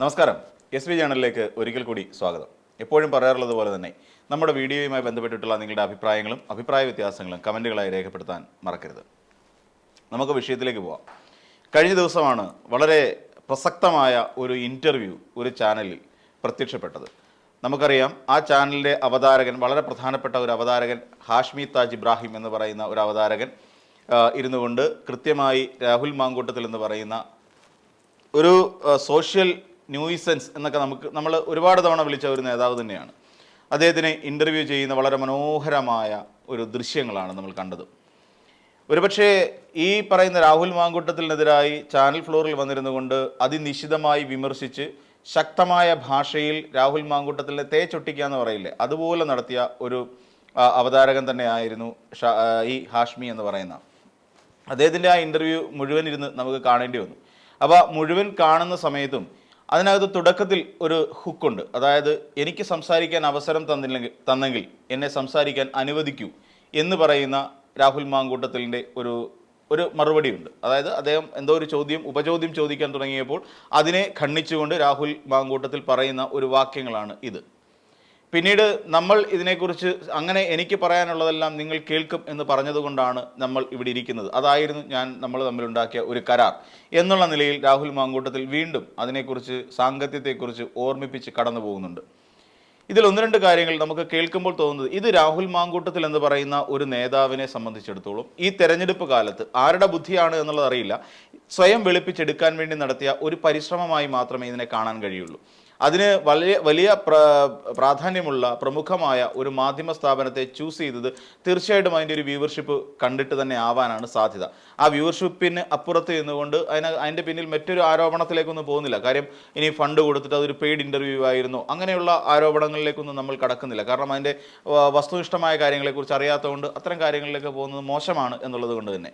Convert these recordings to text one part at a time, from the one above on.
നമസ്കാരം. SV ചാനലിലേക്ക് ഒരിക്കൽ കൂടി സ്വാഗതം. എപ്പോഴും പറയാറുള്ളത് പോലെ തന്നെ നമ്മുടെ വീഡിയോയുമായി ബന്ധപ്പെട്ടിട്ടുള്ള നിങ്ങളുടെ അഭിപ്രായങ്ങളും അഭിപ്രായ വ്യത്യാസങ്ങളും കമൻറ്റുകളായി രേഖപ്പെടുത്താൻ മറക്കരുത്. നമുക്ക് വിഷയത്തിലേക്ക് പോവാം. കഴിഞ്ഞ ദിവസമാണ് വളരെ പ്രസക്തമായ ഒരു ഇൻ്റർവ്യൂ ഒരു ചാനലിൽ പ്രത്യക്ഷപ്പെട്ടത്. നമുക്കറിയാം, ആ ചാനലിൻ്റെ അവതാരകൻ, വളരെ പ്രധാനപ്പെട്ട ഒരു അവതാരകൻ, ഹാഷ്മി താജ് ഇബ്രാഹിം എന്ന് പറയുന്ന ഒരു അവതാരകൻ ഇരുന്നു കൊണ്ട് കൃത്യമായി രാഹുൽ മാങ്കൂട്ടത്തിൽ എന്ന് പറയുന്ന ഒരു സോഷ്യൽ ന്യൂയിസൻസ് എന്നൊക്കെ നമ്മൾ ഒരുപാട് തവണ വിളിച്ച ഒരു നേതാവ് തന്നെയാണ്. അദ്ദേഹത്തിനെ ഇൻ്റർവ്യൂ ചെയ്യുന്ന വളരെ മനോഹരമായ ഒരു ദൃശ്യങ്ങളാണ് നമ്മൾ കണ്ടത്. ഒരുപക്ഷെ ഈ പറയുന്ന രാഹുൽ മാങ്കൂട്ടത്തിനെതിരായി ചാനൽ ഫ്ലോറിൽ വന്നിരുന്നു കൊണ്ട് അതിനിശിതമായി വിമർശിച്ച് ശക്തമായ ഭാഷയിൽ രാഹുൽ മാങ്കൂട്ടത്തിനെ തേച്ചൊട്ടിക്കുക എന്ന് പറയില്ലേ, അതുപോലെ നടത്തിയ ഒരു അവതാരകൻ തന്നെയായിരുന്നു ഈ ഹാഷ്മി എന്ന് പറയുന്ന. അദ്ദേഹത്തിൻ്റെ ആ ഇൻ്റർവ്യൂ മുഴുവൻ ഇരുന്ന് നമുക്ക് കാണേണ്ടി വന്നു. അപ്പോൾ മുഴുവൻ കാണുന്ന സമയത്തും അതിനകത്ത് തുടക്കത്തിൽ ഒരു ഹുക്കുണ്ട്. അതായത്, എനിക്ക് സംസാരിക്കാൻ അവസരം തന്നെങ്കിൽ എന്നെ സംസാരിക്കാൻ അനുവദിക്കൂ എന്ന് പറയുന്ന രാഹുൽ മാങ്കൂട്ടത്തിൻ്റെ ഒരു മറുപടിയുണ്ട്. അതായത്, അദ്ദേഹം എന്തോ ഒരു ഉപചോദ്യം ചോദിക്കാൻ തുടങ്ങിയപ്പോൾ അതിനെ ഖണ്ഡിച്ചുകൊണ്ട് രാഹുൽ മാങ്കൂട്ടത്തിൽ പറയുന്ന ഒരു വാക്യങ്ങളാണ് ഇത്. പിന്നീട് നമ്മൾ ഇതിനെക്കുറിച്ച് അങ്ങനെ എനിക്ക് പറയാനുള്ളതെല്ലാം നിങ്ങൾ കേൾക്കും എന്ന് പറഞ്ഞതുകൊണ്ടാണ് നമ്മൾ ഇവിടെ ഇരിക്കുന്നത്, അതായിരുന്നു നമ്മൾ തമ്മിലുണ്ടാക്കിയ ഒരു കരാർ എന്നുള്ള നിലയിൽ രാഹുൽ മാങ്കൂട്ടത്തിൽ വീണ്ടും അതിനെക്കുറിച്ച്, സാങ്കത്യത്തെക്കുറിച്ച് ഓർമ്മിപ്പിച്ച് കടന്നു പോകുന്നുണ്ട്. ഇതിൽ ഒന്ന് രണ്ട് കാര്യങ്ങൾ നമുക്ക് കേൾക്കുമ്പോൾ തോന്നുന്നത്, ഇത് രാഹുൽ മാങ്കൂട്ടത്തിൽ എന്ന് പറയുന്ന ഒരു നേതാവിനെ സംബന്ധിച്ചിടത്തോളം ഈ തെരഞ്ഞെടുപ്പ് കാലത്ത് ആരുടെ ബുദ്ധിയാണ് എന്നുള്ളത് അറിയില്ല, സ്വയം വെളുപ്പിച്ചെടുക്കാൻ വേണ്ടി നടത്തിയ ഒരു പരിശ്രമമായി മാത്രമേ ഇതിനെ കാണാൻ കഴിയുള്ളൂ. അതിന് വലിയ പ്രാധാന്യമുള്ള പ്രമുഖമായ ഒരു മാധ്യമ സ്ഥാപനത്തെ ചൂസ് ചെയ്തത് തീർച്ചയായിട്ടും അതിൻ്റെ ഒരു വ്യൂവർഷിപ്പ് കണ്ടിട്ട് തന്നെ ആവാനാണ് സാധ്യത. ആ വ്യൂവർഷിപ്പിന് അപ്പുറത്ത് നിന്നുകൊണ്ട് അതിൻ്റെ പിന്നിൽ മറ്റൊരു ആരോപണത്തിലേക്കൊന്നും പോകുന്നില്ല. കാര്യം, ഇനി ഫണ്ട് കൊടുത്തിട്ട് അതൊരു പെയ്ഡ് ഇൻ്റർവ്യൂ ആയിരുന്നു, അങ്ങനെയുള്ള ആരോപണങ്ങളിലേക്കൊന്നും നമ്മൾ കടക്കുന്നില്ല. കാരണം അതിൻ്റെ വസ്തുനിഷ്ഠമായ കാര്യങ്ങളെക്കുറിച്ച് അറിയാത്തതുകൊണ്ട് അത്തരം കാര്യങ്ങളിലേക്ക് പോകുന്നത് മോശമാണ് എന്നുള്ളത് കൊണ്ട് തന്നെ.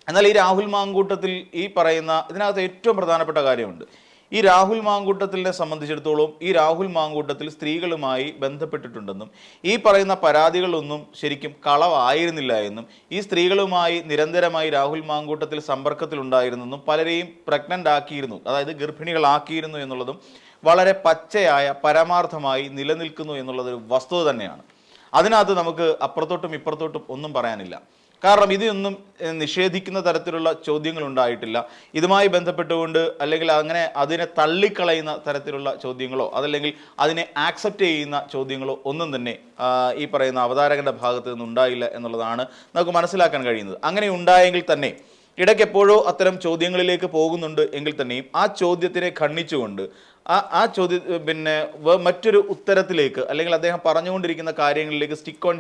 എന്നാൽ ഈ രാഹുൽ മാങ്കൂട്ടത്തിൽ ഈ പറയുന്ന ഇതിനകത്ത് ഏറ്റവും പ്രധാനപ്പെട്ട കാര്യമുണ്ട്. ഈ രാഹുൽ മാങ്കൂട്ടത്തിനെ സംബന്ധിച്ചിടത്തോളം ഈ രാഹുൽ മാങ്കൂട്ടത്തിൽ സ്ത്രീകളുമായി ബന്ധപ്പെട്ടിട്ടുണ്ടെന്നും ഈ പറയുന്ന പരാതികളൊന്നും ശരിക്കും കളവായിരുന്നില്ല എന്നും ഈ സ്ത്രീകളുമായി നിരന്തരമായി രാഹുൽ മാങ്കൂട്ടത്തിൽ സമ്പർക്കത്തിലുണ്ടായിരുന്നെന്നും പലരെയും പ്രഗ്നൻ്റ് ആക്കിയിരുന്നു, അതായത് ഗർഭിണികളാക്കിയിരുന്നു എന്നുള്ളതും വളരെ പച്ചയായ പരമാർത്ഥമായി നിലനിൽക്കുന്നു എന്നുള്ളതൊരു വസ്തുത തന്നെയാണ്. അതിനകത്ത് നമുക്ക് അപ്പുറത്തോട്ടും ഇപ്പുറത്തോട്ടും ഒന്നും പറയാനില്ല. കാരണം ഇതൊന്നും നിഷേധിക്കുന്ന തരത്തിലുള്ള ചോദ്യങ്ങൾ ഉണ്ടായിട്ടില്ല. ഇതുമായി ബന്ധപ്പെട്ടുകൊണ്ട് അല്ലെങ്കിൽ അങ്ങനെ അതിനെ തള്ളിക്കളയുന്ന തരത്തിലുള്ള ചോദ്യങ്ങളോ അതല്ലെങ്കിൽ അതിനെ ആക്സെപ്റ്റ് ചെയ്യുന്ന ചോദ്യങ്ങളോ ഒന്നും തന്നെ ഈ പറയുന്ന അവതാരകന്റെ ഭാഗത്ത് നിന്ന് ഉണ്ടായില്ല എന്നുള്ളതാണ് നമുക്ക് മനസ്സിലാക്കാൻ കഴിയുന്നത്. അങ്ങനെ ഉണ്ടായെങ്കിൽ തന്നെ ഇടയ്ക്ക് എപ്പോഴോ അത്തരം ചോദ്യങ്ങളിലേക്ക് പോകുന്നുണ്ട് എങ്കിൽ തന്നെയും ആ ചോദ്യത്തിനെ ഖണ്ഡിച്ചുകൊണ്ട് ആ മറ്റൊരു ഉത്തരത്തിലേക്ക് അല്ലെങ്കിൽ അദ്ദേഹം പറഞ്ഞുകൊണ്ടിരിക്കുന്ന കാര്യങ്ങളിലേക്ക് സ്റ്റിക്ക് ഓൺ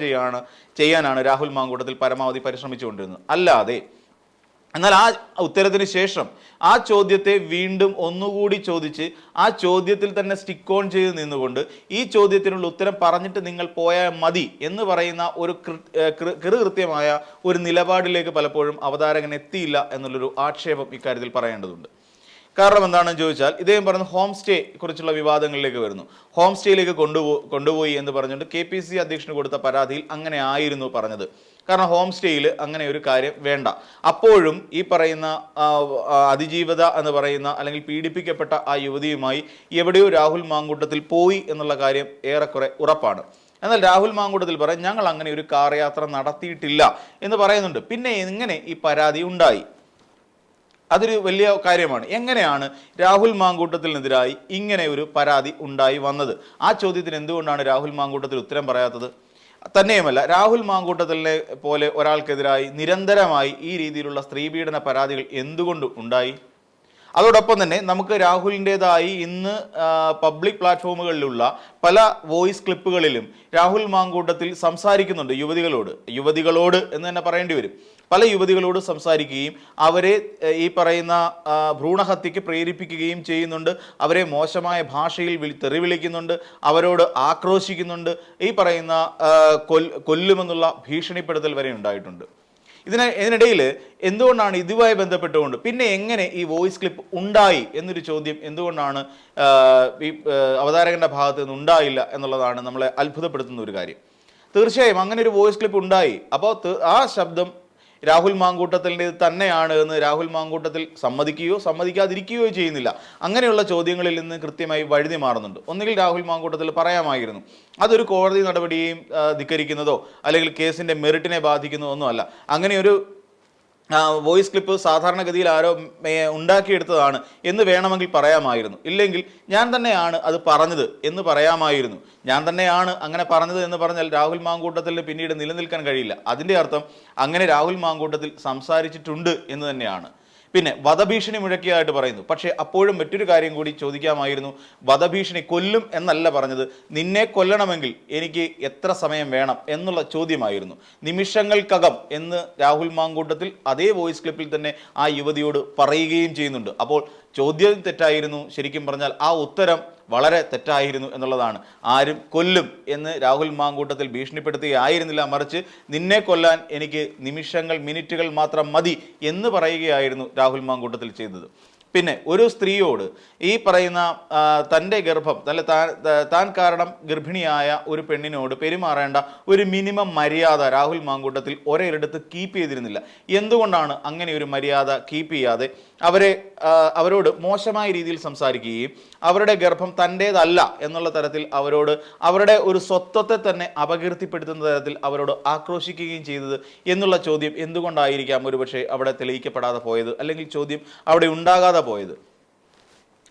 ചെയ്യാനാണ് രാഹുൽ മാങ്കൂട്ടത്തിൽ പരമാവധി പരിശ്രമിച്ചുകൊണ്ടിരുന്നത്. അല്ലാതെ എന്നാൽ ആ ഉത്തരത്തിന് ശേഷം ആ ചോദ്യത്തെ വീണ്ടും ഒന്നുകൂടി ചോദിച്ച് ആ ചോദ്യത്തിൽ തന്നെ സ്റ്റിക്ക് ഓൺ ചെയ്ത് നിന്നുകൊണ്ട് ഈ ചോദ്യത്തിനുള്ള ഉത്തരം പറഞ്ഞിട്ട് നിങ്ങൾ പോയാൽ മതി എന്ന് പറയുന്ന ഒരു കൃത്യമായ ഒരു നിലപാടിലേക്ക് പലപ്പോഴും അവതാരകൻ എത്തിയില്ല എന്നുള്ളൊരു ആക്ഷേപം ഇക്കാര്യത്തിൽ പറയേണ്ടതുണ്ട്. കാരണം എന്താണെന്ന് ചോദിച്ചാൽ, ഇദ്ദേഹം പറയുന്നത് ഹോം സ്റ്റേ കുറിച്ചുള്ള വിവാദങ്ങളിലേക്ക് വരുന്നു. ഹോം സ്റ്റേയിലേക്ക് കൊണ്ടുപോയി എന്ന് പറഞ്ഞുകൊണ്ട് KPCC അധ്യക്ഷന് കൊടുത്ത പരാതിയിൽ അങ്ങനെ ആയിരുന്നു പറഞ്ഞത്. കാരണം ഹോം സ്റ്റേയിൽ അങ്ങനെ ഒരു കാര്യം വേണ്ട. അപ്പോഴും ഈ പറയുന്ന അതിജീവത എന്ന് പറയുന്ന അല്ലെങ്കിൽ പീഡിപ്പിക്കപ്പെട്ട ആ യുവതിയുമായി എവിടെയോ രാഹുൽ മാങ്കൂട്ടത്തിൽ പോയി എന്നുള്ള കാര്യം ഏറെക്കുറെ ഉറപ്പാണ്. എന്നാൽ രാഹുൽ മാങ്കൂട്ടത്തിൽ പറയും, ഞങ്ങൾ അങ്ങനെ ഒരു കാർ യാത്ര നടത്തിയിട്ടില്ല എന്ന് പറയുന്നുണ്ട്. പിന്നെ എങ്ങനെ ഈ പരാതി ഉണ്ടായി? അതൊരു വലിയ കാര്യമാണ്. എങ്ങനെയാണ് രാഹുൽ മാങ്കൂട്ടത്തിനെതിരായി ഇങ്ങനെ ഒരു പരാതി ഉണ്ടായി വന്നത്? ആ ചോദ്യത്തിന് എന്തുകൊണ്ടാണ് രാഹുൽ മാങ്കൂട്ടത്തിൽ ഉത്തരം പറയാത്തത്? തന്നെയുമല്ല, രാഹുൽ മാങ്കൂട്ടത്തിനെ പോലെ ഒരാൾക്കെതിരായി നിരന്തരമായി ഈ രീതിയിലുള്ള സ്ത്രീപീഡന പരാതികൾ എന്തുകൊണ്ട് ഉണ്ടായി? അതോടൊപ്പം തന്നെ നമുക്ക് രാഹുലിൻ്റെതായി ഇന്ന് പബ്ലിക് പ്ലാറ്റ്ഫോമുകളിലുള്ള പല വോയിസ് ക്ലിപ്പുകളിലും രാഹുൽ മാങ്കൂട്ടത്തിൽ സംസാരിക്കുന്നുണ്ട് യുവതികളോട് എന്ന് തന്നെ പറയേണ്ടി വരും. പല യുവതികളോട് സംസാരിക്കുകയും അവരെ ഈ പറയുന്ന ഭ്രൂണഹത്യക്ക് പ്രേരിപ്പിക്കുകയും ചെയ്യുന്നുണ്ട്. അവരെ മോശമായ ഭാഷയിൽ തെറി വിളിക്കുന്നുണ്ട്, അവരോട് ആക്രോശിക്കുന്നുണ്ട്, ഈ പറയുന്ന കൊല്ലുമെന്നുള്ള ഭീഷണിപ്പെടുത്തൽ വരെ ഉണ്ടായിട്ടുണ്ട്. ഇതിനിടയിൽ എന്തുകൊണ്ടാണ് ഇതുമായി ബന്ധപ്പെട്ടുകൊണ്ട് പിന്നെ എങ്ങനെ ഈ വോയിസ് ക്ലിപ്പ് ഉണ്ടായി എന്നൊരു ചോദ്യം എന്തുകൊണ്ടാണ് ഈ അവതാരകന്റെ ഭാഗത്ത് നിന്ന് ഉണ്ടായില്ല എന്നുള്ളതാണ് നമ്മളെ അത്ഭുതപ്പെടുത്തുന്ന ഒരു കാര്യം. തീർച്ചയായും അങ്ങനെ ഒരു വോയിസ് ക്ലിപ്പ് ഉണ്ടായി. അപ്പോൾ ആ ശബ്ദം രാഹുൽ മാങ്കൂട്ടത്തിൻ്റെ തന്നെയാണ് എന്ന് രാഹുൽ മാങ്കൂട്ടത്തിൽ സമ്മതിക്കുകയോ സമ്മതിക്കാതിരിക്കുകയോ ചെയ്യുന്നില്ല. അങ്ങനെയുള്ള ചോദ്യങ്ങളിൽ നിന്ന് കൃത്യമായി വഴുതി മാറുന്നുണ്ട്. ഒന്നുകിൽ രാഹുൽ മാങ്കൂട്ടത്തിൽ പറയാമായിരുന്നു, അതൊരു കോടതി നടപടിയെയും ധിക്കരിക്കുന്നതോ അല്ലെങ്കിൽ കേസിൻ്റെ മെറിറ്റിനെ ബാധിക്കുന്നതോ ഒന്നുമല്ല. അങ്ങനെയൊരു വോയിസ് ക്ലിപ്പ് സാധാരണഗതിയിൽ ആരോ ഉണ്ടാക്കിയെടുത്തതാണ് എന്ന് വേണമെങ്കിൽ പറയാമായിരുന്നു. ഇല്ലെങ്കിൽ ഞാൻ തന്നെയാണ് അത് പറഞ്ഞത് എന്ന് പറയാമായിരുന്നു. ഞാൻ തന്നെയാണ് അങ്ങനെ പറഞ്ഞത് എന്ന് പറഞ്ഞാൽ രാഹുൽ മാങ്കൂട്ടത്തിൽ പിന്നീട് നിലനിൽക്കാൻ കഴിയില്ല. അതിൻ്റെ അർത്ഥം അങ്ങനെ രാഹുൽ മാങ്കൂട്ടത്തിൽ സംസാരിച്ചിട്ടുണ്ട് എന്ന് തന്നെയാണ്. പിന്നെ വധഭീഷണി മുഴക്കിയതായിട്ട് പറയുന്നു. പക്ഷേ അപ്പോഴും മറ്റൊരു കാര്യം കൂടി ചോദിക്കാമായിരുന്നു. വധഭീഷണി കൊല്ലും എന്നല്ല പറഞ്ഞത്, നിന്നെ കൊല്ലണമെങ്കിൽ എനിക്ക് എത്ര സമയം വേണം എന്നുള്ള ചോദ്യമായിരുന്നു. നിമിഷങ്ങൾക്കകം എന്ന് രാഹുൽ മാങ്കൂട്ടത്തിൽ അതേ വോയിസ് ക്ലിപ്പിൽ തന്നെ ആ യുവതിയോട് പറയുകയും ചെയ്യുന്നുണ്ട്. അപ്പോൾ ചോദ്യം തെറ്റായിരുന്നു, ശരിക്കും പറഞ്ഞാൽ ആ ഉത്തരം വളരെ തെറ്റായിരുന്നു എന്നുള്ളതാണ്. ആരും കൊല്ലും എന്ന് രാഹുൽ മാങ്കൂട്ടത്തിൽ ഭീഷണിപ്പെടുത്തുകയായിരുന്നില്ല, മറിച്ച് നിന്നെ കൊല്ലാൻ എനിക്ക് നിമിഷങ്ങൾ മിനിറ്റുകൾ മാത്രം മതി എന്ന് പറയുകയായിരുന്നു രാഹുൽ മാങ്കൂട്ടത്തിൽ ചെയ്തത്. പിന്നെ ഒരു സ്ത്രീയോട് ഈ പറയുന്ന തൻ്റെ ഗർഭം താൻ കാരണം ഗർഭിണിയായ ഒരു പെണ്ണിനോട് പെരുമാറേണ്ട ഒരു മിനിമം മര്യാദ രാഹുൽ മാങ്കൂട്ടത്തിൽ ഒരിടത്ത് കീപ്പ് ചെയ്തിരുന്നില്ല. എന്തുകൊണ്ടാണ് അങ്ങനെ ഒരു മര്യാദ കീപ്പ് ചെയ്യാതെ അവരോട് മോശമായ രീതിയിൽ സംസാരിക്കുകയും അവരുടെ ഗർഭം തൻ്റേതല്ല എന്നുള്ള തരത്തിൽ അവരുടെ ഒരു സ്വത്വത്തെ തന്നെ അപകീർത്തിപ്പെടുത്തുന്ന തരത്തിൽ അവരോട് ആക്രോശിക്കുകയും ചെയ്തത് എന്നുള്ള ചോദ്യം എന്തുകൊണ്ടായിരിക്കാം ഒരുപക്ഷെ അവിടെ തെളിയിക്കപ്പെടാതെ പോയത്, അല്ലെങ്കിൽ ചോദ്യം അവിടെ ഉണ്ടാകാതെ പോയത്?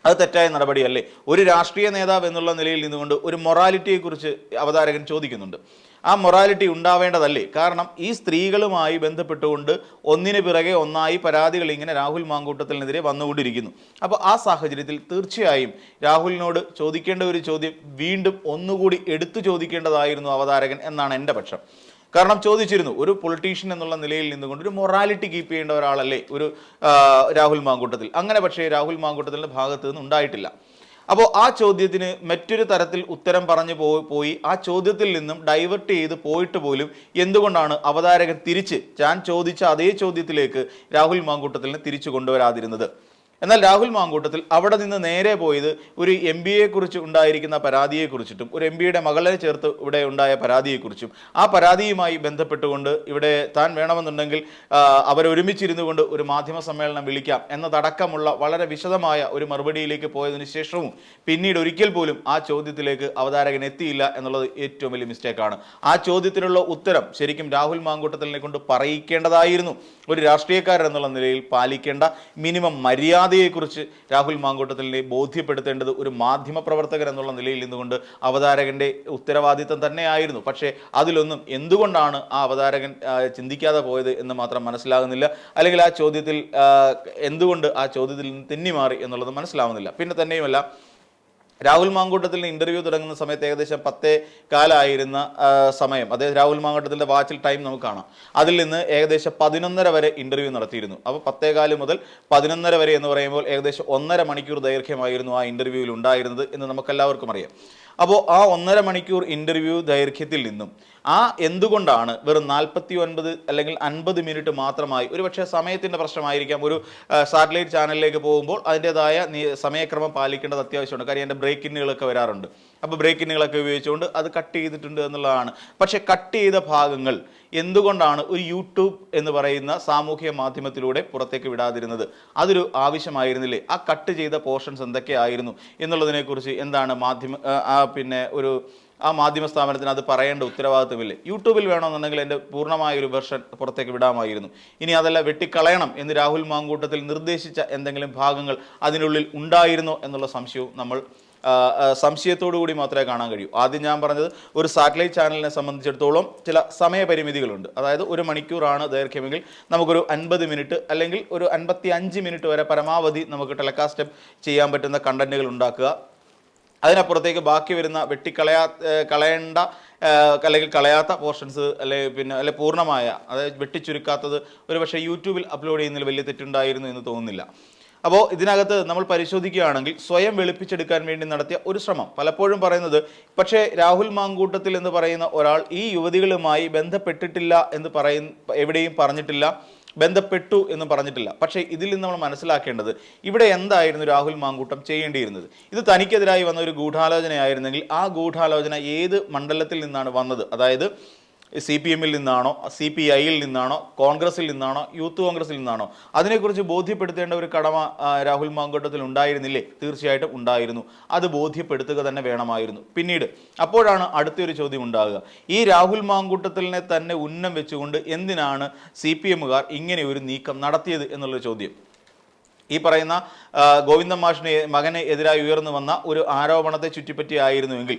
അത് തെറ്റായ നടപടിയല്ലേ? ഒരു രാഷ്ട്രീയ നേതാവ് എന്നുള്ള നിലയിൽ നിന്നുകൊണ്ട് ഒരു മൊറാലിറ്റിയെക്കുറിച്ച് അവതാരകൻ ചോദിക്കുന്നുണ്ട്. ആ മൊറാലിറ്റി ഉണ്ടാവേണ്ടതല്ലേ? കാരണം ഈ സ്ത്രീകളുമായി ബന്ധപ്പെട്ടുകൊണ്ട് ഒന്നിനു പിറകെ ഒന്നായി പരാതികൾ ഇങ്ങനെ രാഹുൽ മാങ്കൂട്ടത്തിനെതിരെ വന്നുകൊണ്ടിരിക്കുന്നു. അപ്പോൾ ആ സാഹചര്യത്തിൽ തീർച്ചയായും രാഹുലിനോട് ചോദിക്കേണ്ട ഒരു ചോദ്യം വീണ്ടും ഒന്നുകൂടി എടുത്തു ചോദിക്കേണ്ടതായിരുന്നു അവതാരകൻ എന്നാണ് എൻ്റെ പക്ഷം. കാരണം ചോദിച്ചിരുന്നു, ഒരു പൊളിറ്റീഷ്യൻ എന്നുള്ള നിലയിൽ നിന്നുകൊണ്ട് ഒരു മൊറാലിറ്റി കീപ്പ് ചെയ്യേണ്ട ഒരാളല്ലേ ഒരു രാഹുൽ മാങ്കൂട്ടത്തിൽ. അങ്ങനെ പക്ഷേ രാഹുൽ മാങ്കൂട്ടത്തിൻ്റെ ഭാഗത്ത് നിന്ന് ഉണ്ടായിട്ടില്ല. അപ്പോൾ ആ ചോദ്യത്തിന് മറ്റൊരു തരത്തിൽ ഉത്തരം പറഞ്ഞു പോയി ആ ചോദ്യത്തിൽ നിന്നും ഡൈവേർട്ട് ചെയ്ത് പോയിട്ട് പോലും എന്തുകൊണ്ടാണ് അവതാരകൻ തിരിച്ച് ഞാൻ ചോദിച്ച അതേ ചോദ്യത്തിലേക്ക് രാഹുൽ മാങ്കൂട്ടത്തിനെ തിരിച്ചു കൊണ്ടുവരാതിരുന്നത്? എന്നാൽ രാഹുൽ മാങ്കൂട്ടത്തിൽ അവിടെ നിന്ന് നേരെ പോയത് ഒരു MBA കുറിച്ച് ഉണ്ടായിരിക്കുന്ന പരാതിയെക്കുറിച്ചിട്ടും ഒരു MBAയുടെ മകളെ ചേർത്ത് ഇവിടെ ഉണ്ടായ പരാതിയെക്കുറിച്ചും ആ പരാതിയുമായി ബന്ധപ്പെട്ടുകൊണ്ട് ഇവിടെ താൻ വേണമെന്നുണ്ടെങ്കിൽ അവരൊരുമിച്ചിരുന്നു കൊണ്ട് ഒരു മാധ്യമ സമ്മേളനം വിളിക്കാം എന്നതടക്കമുള്ള വളരെ വിശദമായ ഒരു മറുപടിയിലേക്ക് പോയതിനു ശേഷവും പിന്നീട് ഒരിക്കൽ പോലും ആ ചോദ്യത്തിലേക്ക് അവതാരകൻ എത്തിയില്ല എന്നുള്ളത് ഏറ്റവും വലിയ മിസ്റ്റേക്കാണ്. ആ ചോദ്യത്തിനുള്ള ഉത്തരം ശരിക്കും രാഹുൽ മാങ്കൂട്ടത്തിനെ കൊണ്ട് പറയിക്കേണ്ടതായിരുന്നു. ഒരു രാഷ്ട്രീയക്കാരൻ എന്നുള്ള നിലയിൽ പാലിക്കേണ്ട മിനിമം മര്യാദയെക്കുറിച്ച് രാഹുൽ മാങ്കൂട്ടത്തിനെ ബോധ്യപ്പെടുത്തേണ്ടത് ഒരു മാധ്യമ പ്രവർത്തകൻ എന്നുള്ള നിലയിൽ നിന്നുകൊണ്ട് അവതാരകന്റെ ഉത്തരവാദിത്തം തന്നെയായിരുന്നു. പക്ഷേ അതിലൊന്നും എന്തുകൊണ്ടാണ് ആ അവതാരകൻ ചിന്തിക്കാതെ പോയത് എന്ന് മാത്രം മനസ്സിലാകുന്നില്ല. അല്ലെങ്കിൽ ആ ചോദ്യത്തിൽ എന്തുകൊണ്ട് ആ ചോദ്യത്തിൽ നിന്ന് തെന്നിമാറി എന്നുള്ളത് മനസ്സിലാവുന്നില്ല. പിന്നെ തന്നെയുമല്ല, രാഹുൽ മാങ്കൂട്ടത്തിൻ്റെ ഇന്റർവ്യൂ തുടങ്ങുന്ന സമയത്ത് ഏകദേശം 10:15 സമയം, അതായത് രാഹുൽ മാങ്കൂട്ടത്തിൻ്റെ വാച്ചിൽ ടൈം നമുക്ക് കാണാം. അതിൽ നിന്ന് ഏകദേശം 11:30 വരെ ഇന്റർവ്യൂ നടത്തിയിരുന്നു. അപ്പോൾ 10:15 മുതൽ 11:30 വരെ എന്ന് പറയുമ്പോൾ ഏകദേശം 1.5 മണിക്കൂർ ദൈർഘ്യമായിരുന്നു ആ ഇന്റർവ്യൂവിൽ ഉണ്ടായിരുന്നത് എന്ന് നമുക്കെല്ലാവർക്കും അറിയാം. അപ്പോൾ ആ 1.5 മണിക്കൂർ ഇന്റർവ്യൂ ദൈർഘ്യത്തിൽ നിന്നും എന്തുകൊണ്ടാണ് വെറും 49 അല്ലെങ്കിൽ 50 മിനിറ്റ് മാത്രമായി, ഒരുപക്ഷെ സമയത്തിൻ്റെ പ്രശ്നമായിരിക്കാം, ഒരു സാറ്റലൈറ്റ് ചാനലിലേക്ക് പോകുമ്പോൾ അതിൻ്റെതായ സമയക്രമം പാലിക്കേണ്ടത് അത്യാവശ്യമുണ്ട്. കാര്യം എൻ്റെ ബ്രേക്കിന്നുകളൊക്കെ വരാറുണ്ട്. അപ്പോൾ ബ്രേക്കിന്നുകളൊക്കെ ഉപയോഗിച്ചുകൊണ്ട് അത് കട്ട് ചെയ്തിട്ടുണ്ട് എന്നുള്ളതാണ്. പക്ഷേ കട്ട് ചെയ്ത ഭാഗങ്ങൾ എന്തുകൊണ്ടാണ് ഒരു യൂട്യൂബ് എന്ന് പറയുന്ന സാമൂഹ്യ മാധ്യമത്തിലൂടെ പുറത്തേക്ക് വിടാതിരുന്നത്? അതൊരു ആവശ്യമായിരുന്നില്ലേ? ആ കട്ട് ചെയ്ത പോർഷൻസ് എന്തൊക്കെയായിരുന്നു എന്നുള്ളതിനെക്കുറിച്ച് എന്താണ് ആ മാധ്യമ സ്ഥാപനത്തിന് അത് പറയേണ്ട ഉത്തരവാദിത്വമില്ലേ? യൂട്യൂബിൽ വേണമെന്നുണ്ടെങ്കിൽ എൻ്റെ പൂർണ്ണമായ ഒരു വെർഷൻ പുറത്തേക്ക് വിടാമായിരുന്നു. ഇനി അതല്ല വെട്ടിക്കളയണം എന്ന് രാഹുൽ മാങ്കൂട്ടത്തിൽ നിർദ്ദേശിച്ച എന്തെങ്കിലും ഭാഗങ്ങൾ അതിനുള്ളിൽ ഉണ്ടായിരുന്നോ എന്നുള്ള സംശയവും നമ്മൾ സംശയത്തോടു കൂടി മാത്രമേ കാണാൻ കഴിയൂ. ആദ്യം ഞാൻ പറഞ്ഞത് ഒരു സാറ്റലൈറ്റ് ചാനലിനെ സംബന്ധിച്ചിടത്തോളം ചില സമയപരിമിതികളുണ്ട്. അതായത് 1 മണിക്കൂറാണ് ദൈർഘ്യമെങ്കിൽ നമുക്കൊരു 50 മിനിറ്റ് അല്ലെങ്കിൽ ഒരു 55 മിനിറ്റ് വരെ പരമാവധി നമുക്ക് ടെലികാസ്റ്റ് ചെയ്യാൻ പറ്റുന്ന കണ്ടന്റുകൾ ഉണ്ടാക്കുക. അതിനപ്പുറത്തേക്ക് ബാക്കി വരുന്ന കളയേണ്ട അല്ലെങ്കിൽ കളയാത്ത പോർഷൻസ് അല്ലെ പൂർണ്ണമായ, അതായത് വെട്ടിച്ചുരുക്കാത്തത് ഒരുപക്ഷെ യൂട്യൂബിൽ അപ്ലോഡ് ചെയ്യുന്നതിൽ വലിയ തെറ്റുണ്ടായിരുന്നു എന്ന് തോന്നുന്നില്ല. അപ്പോൾ ഇതിനകത്ത് നമ്മൾ പരിശോധിക്കുകയാണെങ്കിൽ സ്വയം വെളുപ്പിച്ചെടുക്കാൻ വേണ്ടി നടത്തിയ ഒരു ശ്രമം പലപ്പോഴും പറയുന്നത്, പക്ഷേ രാഹുൽ മാങ്കൂട്ടത്തിൽ എന്ന് പറയുന്ന ഒരാൾ ഈ യുവതികളുമായി ബന്ധപ്പെട്ടിട്ടില്ല എന്ന് എവിടെയും പറഞ്ഞിട്ടില്ല, ബന്ധപ്പെട്ടു എന്ന് പറഞ്ഞിട്ടില്ല. പക്ഷേ ഇതിൽ നിന്ന് നമ്മൾ മനസ്സിലാക്കേണ്ടത് ഇവിടെ എന്തായിരുന്നു രാഹുൽ മാങ്കൂട്ടം ചെയ്യേണ്ടിയിരുന്നത്? ഇത് തനിക്കെതിരായി വന്ന ഒരു ഗൂഢാലോചനയായിരുന്നെങ്കിൽ ആ ഗൂഢാലോചന ഏത് മണ്ഡലത്തിൽ നിന്നാണ് വന്നത്? അതായത് CPM-ൽ നിന്നാണോ, CPI-ൽ നിന്നാണോ, കോൺഗ്രസിൽ നിന്നാണോ, യൂത്ത് കോൺഗ്രസിൽ നിന്നാണോ, അതിനെക്കുറിച്ച് ബോധ്യപ്പെടുത്തേണ്ട ഒരു കടമ രാഹുൽ മാങ്കൂട്ടത്തിൽ ഉണ്ടായിരുന്നില്ലേ? തീർച്ചയായിട്ടും ഉണ്ടായിരുന്നു. അത് ബോധ്യപ്പെടുത്തുക തന്നെ വേണമായിരുന്നു. പിന്നീട് അപ്പോഴാണ് അടുത്തൊരു ചോദ്യം ഉണ്ടാകുക, ഈ രാഹുൽ മാങ്കൂട്ടത്തിലിനെ തന്നെ ഉന്നം വെച്ചുകൊണ്ട് എന്തിനാണ് CPM-കാർ ഇങ്ങനെ ഒരു നീക്കം നടത്തിയത് എന്നുള്ളൊരു ചോദ്യം. ഈ പറയുന്ന ഗോവിന്ദൻ മാഷിന് മകന് എതിരായി ഉയർന്നു വന്ന ഒരു ആരോപണത്തെ ചുറ്റിപ്പറ്റിയായിരുന്നുവെങ്കിൽ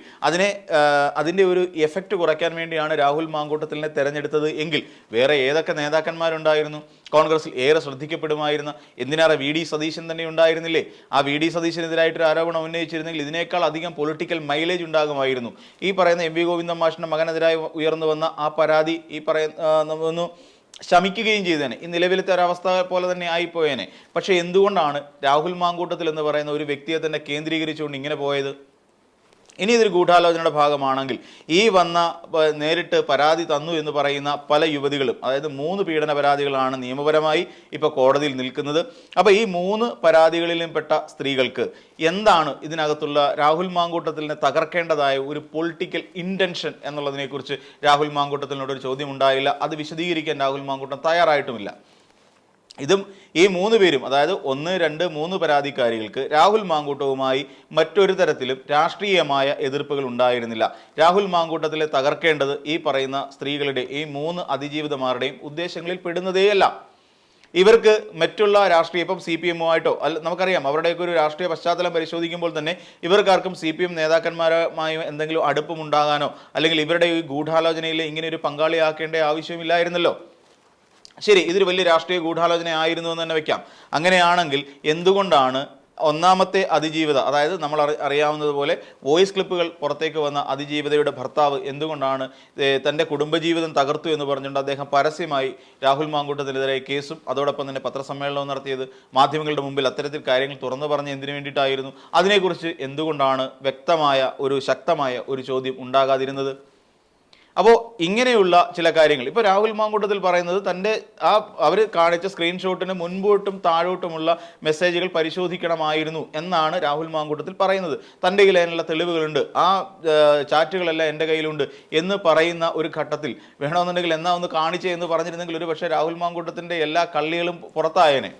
അതിൻ്റെ ഒരു എഫക്റ്റ് കുറയ്ക്കാൻ വേണ്ടിയാണ് രാഹുൽ മാങ്കൂട്ടത്തിലിനെ തെരഞ്ഞെടുത്തത് എങ്കിൽ വേറെ ഏതൊക്കെ നേതാക്കന്മാരുണ്ടായിരുന്നു? കോൺഗ്രസിൽ ഏറെ ശ്രദ്ധിക്കപ്പെടുമായിരുന്ന എന്തിനേറെ VD സതീശൻ തന്നെ ഉണ്ടായിരുന്നില്ലേ? ആ VD സതീശനെതിരായിട്ടൊരു ആരോപണം ഉന്നയിച്ചിരുന്നെങ്കിൽ ഇതിനേക്കാൾ അധികം പൊളിറ്റിക്കൽ മൈലേജ് ഉണ്ടാകുമായിരുന്നു. ഈ പറയുന്ന MV ഗോവിന്ദൻ മാഷിൻ്റെ മകനെതിരായി ഉയർന്നു വന്ന ആ പരാതി ഈ പറയുന്ന ശമിക്കുകയും ചെയ്തേനെ. ഈ നിലവിലത്തെ ഒരവസ്ഥ പോലെ തന്നെ ആയിപ്പോയേനെ. പക്ഷേ എന്തുകൊണ്ടാണ് രാഹുൽ മാങ്കൂട്ടത്തിൽ എന്ന് പറയുന്ന ഒരു വ്യക്തിയെ തന്നെ കേന്ദ്രീകരിച്ചുകൊണ്ട് ഇങ്ങനെ പോയത്? ഇനി ഇതൊരു ഗൂഢാലോചനയുടെ ഭാഗമാണെങ്കിൽ ഈ വന്ന നേരിട്ട് പരാതി തന്നു എന്ന് പറയുന്ന പല യുവതികളും, അതായത് 3 പീഡന പരാതികളാണ് നിയമപരമായി ഇപ്പോൾ കോടതിയിൽ നിൽക്കുന്നത്. അപ്പോൾ ഈ 3 പരാതികളിലും പെട്ട സ്ത്രീകൾക്ക് എന്താണ് ഇതിനകത്തുള്ള രാഹുൽ മാങ്കൂട്ടത്തിലിനെ തകർക്കേണ്ടതായ ഒരു പൊളിറ്റിക്കൽ ഇൻറ്റൻഷൻ എന്നുള്ളതിനെക്കുറിച്ച് രാഹുൽ മാങ്കൂട്ടത്തിനോടൊരു ചോദ്യം ഉണ്ടായില്ല. അത് വിശദീകരിക്കാൻ രാഹുൽ മാങ്കൂട്ടം തയ്യാറായിട്ടുമില്ല. ഇതും ഈ 3 പേരും, അതായത് 1, 2, 3 പരാതിക്കാരികൾക്ക് രാഹുൽ മാങ്കൂട്ടവുമായി മറ്റൊരു തരത്തിലും രാഷ്ട്രീയമായ എതിർപ്പുകൾ ഉണ്ടായിരുന്നില്ല. രാഹുൽ മാങ്കൂട്ടത്തിലെ തകർക്കേണ്ടത് ഈ പറയുന്ന സ്ത്രീകളുടെ, ഈ 3 അതിജീവിതമാരുടെയും ഉദ്ദേശങ്ങളിൽ പെടുന്നതേയല്ല. ഇവർക്ക് മറ്റുള്ള രാഷ്ട്രീയ, ഇപ്പം CPM-ആയിട്ടോ നമുക്കറിയാം അവരുടെയൊക്കെ ഒരു രാഷ്ട്രീയ പശ്ചാത്തലം പരിശോധിക്കുമ്പോൾ തന്നെ ഇവർക്കാർക്കും CPM നേതാക്കന്മാരുമായി എന്തെങ്കിലും അടുപ്പമുണ്ടാകാനോ അല്ലെങ്കിൽ ഇവരുടെ ഈ ഗൂഢാലോചനയിൽ ഇങ്ങനെ ഒരു പങ്കാളിയാക്കേണ്ട ആവശ്യമില്ലായിരുന്നല്ലോ. ശരി, ഇതൊരു വലിയ രാഷ്ട്രീയ ഗൂഢാലോചന ആയിരുന്നു എന്ന് തന്നെ വെക്കാം. അങ്ങനെയാണെങ്കിൽ എന്തുകൊണ്ടാണ് ഒന്നാമത്തെ അതിജീവിത, അതായത് നമ്മൾ അറിയാവുന്നതുപോലെ വോയിസ് ക്ലിപ്പുകൾ പുറത്തേക്ക് വന്ന അതിജീവിതയുടെ ഭർത്താവ് എന്തുകൊണ്ടാണ് തൻ്റെ കുടുംബജീവിതം തകർത്തു എന്ന് പറഞ്ഞുകൊണ്ട് അദ്ദേഹം പരസ്യമായി രാഹുൽ മാങ്കൂട്ടത്തിനെതിരെ കേസും അതോടൊപ്പം തന്നെ പത്രസമ്മേളനവും നടത്തിയത്? മാധ്യമങ്ങളുടെ മുമ്പിൽ അത്തരത്തിൽ കാര്യങ്ങൾ തുറന്നു പറഞ്ഞ് എന്തിനു വേണ്ടിയിട്ടായിരുന്നു? അതിനെക്കുറിച്ച് എന്തുകൊണ്ടാണ് വ്യക്തമായ ഒരു ശക്തമായ ഒരു ചോദ്യം ഉണ്ടാകാതിരുന്നത്? അപ്പോൾ ഇങ്ങനെയുള്ള ചില കാര്യങ്ങൾ ഇപ്പോൾ രാഹുൽ മാങ്കൂട്ടത്തിൽ പറയുന്നത് തൻ്റെ അവർ കാണിച്ച സ്ക്രീൻഷോട്ടിന് മുൻപോട്ടും താഴോട്ടുമുള്ള മെസ്സേജുകൾ പരിശോധിക്കണമായിരുന്നു എന്നാണ് രാഹുൽ മാങ്കൂട്ടത്തിൽ പറയുന്നത്. തൻ്റെ കയ്യിൽ അതിനുള്ള തെളിവുകളുണ്ട്, ആ ചാറ്റുകളെല്ലാം എൻ്റെ കയ്യിലുണ്ട് എന്ന് പറയുന്ന ഒരു ഘട്ടത്തിൽ വേണമെന്നുണ്ടെങ്കിൽ എന്നാ ഒന്ന് കാണിച്ചേ എന്ന് പറഞ്ഞിരുന്നെങ്കിൽ ഒരു പക്ഷേ രാഹുൽ മാങ്കൂട്ടത്തിൻ്റെ എല്ലാ കള്ളികളും പുറത്തായേനെ.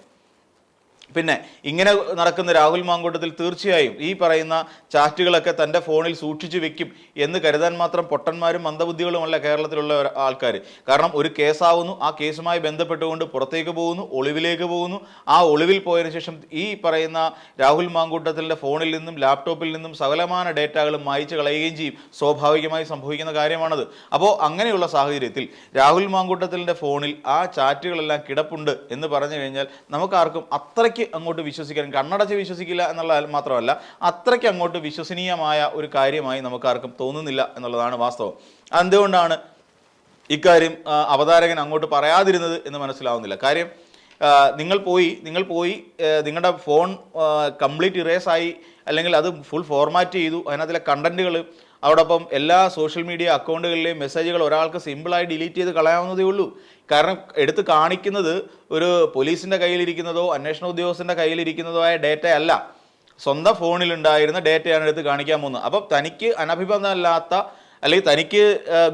പിന്നെ ഇങ്ങനെ നടക്കുന്ന രാഹുൽ മാങ്കൂട്ടത്തിൽ തീർച്ചയായും ഈ പറയുന്ന ചാറ്റുകളൊക്കെ തൻ്റെ ഫോണിൽ സൂക്ഷിച്ചു വെക്കും എന്ന് കരുതാൻ മാത്രം പൊട്ടന്മാരും മന്ദബുദ്ധികളുമല്ല കേരളത്തിലുള്ള ആൾക്കാർ. കാരണം ഒരു കേസാവുന്നു, ആ കേസുമായി ബന്ധപ്പെട്ടുകൊണ്ട് പുറത്തേക്ക് പോകുന്നു, ഒളിവിലേക്ക് പോകുന്നു. ആ ഒളിവിൽ പോയതിനു ശേഷം ഈ പറയുന്ന രാഹുൽ മാങ്കൂട്ടത്തിൻ്റെ ഫോണിൽ നിന്നും ലാപ്ടോപ്പിൽ നിന്നും സകലമാന ഡേറ്റകളും മായ്ച്ചു കളയുകയും ചെയ്യും. സ്വാഭാവികമായി സംഭവിക്കുന്ന കാര്യമാണത്. അപ്പോൾ അങ്ങനെയുള്ള സാഹചര്യത്തിൽ രാഹുൽ മാങ്കൂട്ടത്തിൻ്റെ ഫോണിൽ ആ ചാറ്റുകളെല്ലാം കിടപ്പുണ്ട് എന്ന് പറഞ്ഞു കഴിഞ്ഞാൽ നമുക്കാർക്കും അത്രയ്ക്ക് അങ്ങോട്ട് വിശ്വസിക്കാൻ, കണ്ണടച്ച് വിശ്വസിക്കില്ല എന്നുള്ള മാത്രമല്ല, അത്രയ്ക്ക് അങ്ങോട്ട് വിശ്വസനീയമായ ഒരു കാര്യമായി നമുക്കാർക്കും തോന്നുന്നില്ല എന്നുള്ളതാണ് വാസ്തവം. എന്തുകൊണ്ടാണ് ഇക്കാര്യം അവതാരകൻ അങ്ങോട്ട് പറയാതിരുന്നത് എന്ന് മനസ്സിലാവുന്നില്ല. കാര്യം നിങ്ങൾ പോയി നിങ്ങളുടെ ഫോൺ കംപ്ലീറ്റ് ഇറേസായി, അല്ലെങ്കിൽ അത് ഫുൾ ഫോർമാറ്റ് ചെയ്തു, അതിനകത്തിലെ കണ്ടന്റുകൾ അതോടൊപ്പം എല്ലാ സോഷ്യൽ മീഡിയ അക്കൗണ്ടുകളിലെയും മെസ്സേജുകൾ ഒരാൾക്ക് സിമ്പിളായി ഡിലീറ്റ് ചെയ്ത് കളയാവുന്നതേ ഉള്ളൂ. കാരണം എടുത്ത് കാണിക്കുന്നത് ഒരു പോലീസിൻ്റെ കയ്യിലിരിക്കുന്നതോ അന്വേഷണ ഉദ്യോഗസ്ഥൻ്റെ കയ്യിലിരിക്കുന്നതോ ആയ ഡേറ്റ അല്ല, സ്വന്തം ഫോണിലുണ്ടായിരുന്ന ഡേറ്റയാണ് എടുത്ത് കാണിക്കാൻ പോകുന്നത്. അപ്പം തനിക്ക് അനഭിബന്ധമല്ലാത്ത അല്ലെങ്കിൽ തനിക്ക്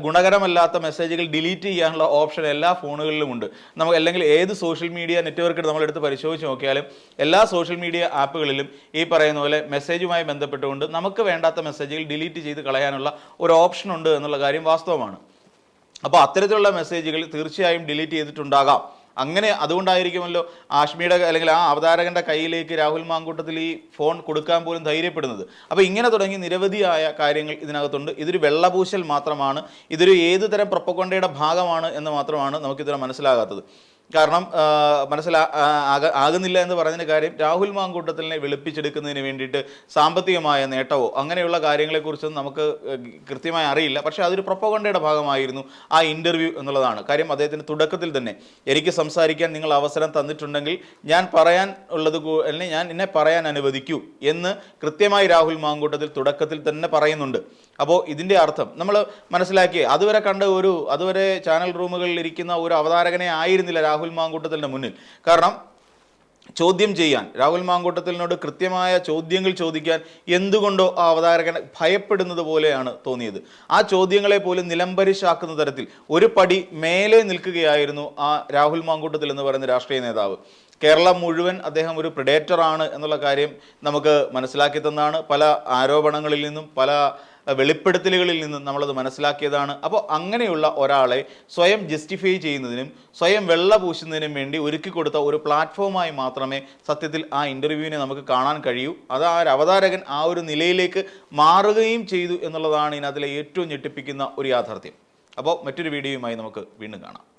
ഗുണകരമല്ലാത്ത മെസ്സേജുകൾ ഡിലീറ്റ് ചെയ്യാനുള്ള ഓപ്ഷൻ എല്ലാ ഫോണുകളിലുമുണ്ട്. നമുക്ക് അല്ലെങ്കിൽ ഏത് സോഷ്യൽ മീഡിയ നെറ്റ്വർക്ക് നമ്മളെടുത്ത് പരിശോധിച്ച് നോക്കിയാലും എല്ലാ സോഷ്യൽ മീഡിയ ആപ്പുകളിലും ഈ പറയുന്ന പോലെ മെസ്സേജുമായി ബന്ധപ്പെട്ടുകൊണ്ട് നമുക്ക് വേണ്ടാത്ത മെസ്സേജുകൾ ഡിലീറ്റ് ചെയ്ത് കളയാനുള്ള ഒരു ഓപ്ഷൻ ഉണ്ട് എന്നുള്ള കാര്യം വാസ്തവമാണ്. അപ്പോൾ അത്തരത്തിലുള്ള മെസ്സേജുകൾ തീർച്ചയായും ഡിലീറ്റ് ചെയ്തിട്ടുണ്ടാകാം. അങ്ങനെ അതുകൊണ്ടായിരിക്കുമല്ലോ ആഷ്മിയുടെ അല്ലെങ്കിൽ ആ അവതാരകന്റെ കയ്യിലേക്ക് രാഹുൽ മാങ്കൂട്ടത്തിൽ ഈ ഫോൺ കൊടുക്കാൻ പോലും ധൈര്യപ്പെടുന്നത്. അപ്പോൾ ഇങ്ങനെ തുടങ്ങി നിരവധിയായ കാര്യങ്ങൾ ഇതിനകത്തുണ്ട്. ഇതൊരു വെള്ളപൂശൽ മാത്രമാണ്, ഇതൊരു ഏതു തരം പ്രൊപ്പഗണ്ടയുടെ ഭാഗമാണ് എന്ന് മാത്രമാണ് നമുക്കിതുവരെ മനസ്സിലാകാത്തത്. കാരണം ആകുന്നില്ല എന്ന് പറഞ്ഞതിന് കാര്യം രാഹുൽ മാങ്കൂട്ടത്തിനെ വെളുപ്പിച്ചെടുക്കുന്നതിന് വേണ്ടിയിട്ട് സാമ്പത്തികമായ നേട്ടമോ അങ്ങനെയുള്ള കാര്യങ്ങളെക്കുറിച്ചൊന്നും നമുക്ക് കൃത്യമായി അറിയില്ല. പക്ഷേ അതൊരു പ്രൊപ്പഗണ്ടയുടെ ഭാഗമായിരുന്നു ആ ഇൻ്റർവ്യൂ എന്നുള്ളതാണ് കാര്യം. അദ്ദേഹത്തിന് തുടക്കത്തിൽ തന്നെ എനിക്ക് സംസാരിക്കാൻ നിങ്ങൾ അവസരം തന്നിട്ടുണ്ടെങ്കിൽ ഞാൻ പറയാൻ ഉള്ളത് അല്ലെങ്കിൽ ഞാൻ എന്നെ പറയാൻ അനുവദിക്കൂ എന്ന് കൃത്യമായി രാഹുൽ മാങ്കൂട്ടത്തിൽ തുടക്കത്തിൽ തന്നെ പറയുന്നുണ്ട്. അപ്പോൾ ഇതിൻ്റെ അർത്ഥം നമ്മൾ മനസ്സിലാക്കിയേ അതുവരെ ചാനൽ റൂമുകളിൽ ഇരിക്കുന്ന ഒരു അവതാരകനെ ആയിരുന്നില്ല രാഹുൽ മാങ്കൂട്ടത്തിൻ്റെ മുന്നിൽ. കാരണം ചോദ്യം ചെയ്യാൻ, രാഹുൽ മാങ്കൂട്ടത്തിലിനോട് കൃത്യമായ ചോദ്യങ്ങൾ ചോദിക്കാൻ എന്തുകൊണ്ടോ ആ അവതാരകൻ ഭയപ്പെടുന്നത് പോലെയാണ് തോന്നിയത്. ആ ചോദ്യങ്ങളെ പോലും നിലംപരിശാക്കുന്ന തരത്തിൽ ഒരു പടി മേലെ നിൽക്കുകയായിരുന്നു ആ രാഹുൽ മാങ്കൂട്ടത്തിൽ എന്ന് പറയുന്ന രാഷ്ട്രീയ നേതാവ്. കേരളം മുഴുവൻ അദ്ദേഹം ഒരു പ്രിഡേറ്ററാണ് എന്നുള്ള കാര്യം നമുക്ക് മനസ്സിലാക്കി തന്നാണ്. പല ആരോപണങ്ങളിൽ നിന്നും പല വെളിപ്പെടുത്തലുകളിൽ നിന്നും നമ്മളത് മനസ്സിലാക്കിയതാണ്. അപ്പോൾ അങ്ങനെയുള്ള ഒരാളെ സ്വയം ജസ്റ്റിഫൈ ചെയ്യുന്നതിനും സ്വയം വെള്ള പൂശുന്നതിനും വേണ്ടി ഒരുക്കി കൊടുത്ത ഒരു പ്ലാറ്റ്ഫോമായി മാത്രമേ സത്യത്തിൽ ആ ഇൻ്റർവ്യൂവിനെ നമുക്ക് കാണാൻ കഴിയൂ. അത് ആ ഒരു അവതാരകൻ ആ ഒരു നിലയിലേക്ക് മാറുകയും ചെയ്തു എന്നുള്ളതാണ് ഇതിനകത്തിലെ ഏറ്റവും ഞെട്ടിപ്പിക്കുന്ന ഒരു യാഥാർത്ഥ്യം. അപ്പോൾ മറ്റൊരു വീഡിയോയുമായി നമുക്ക് വീണ്ടും കാണാം.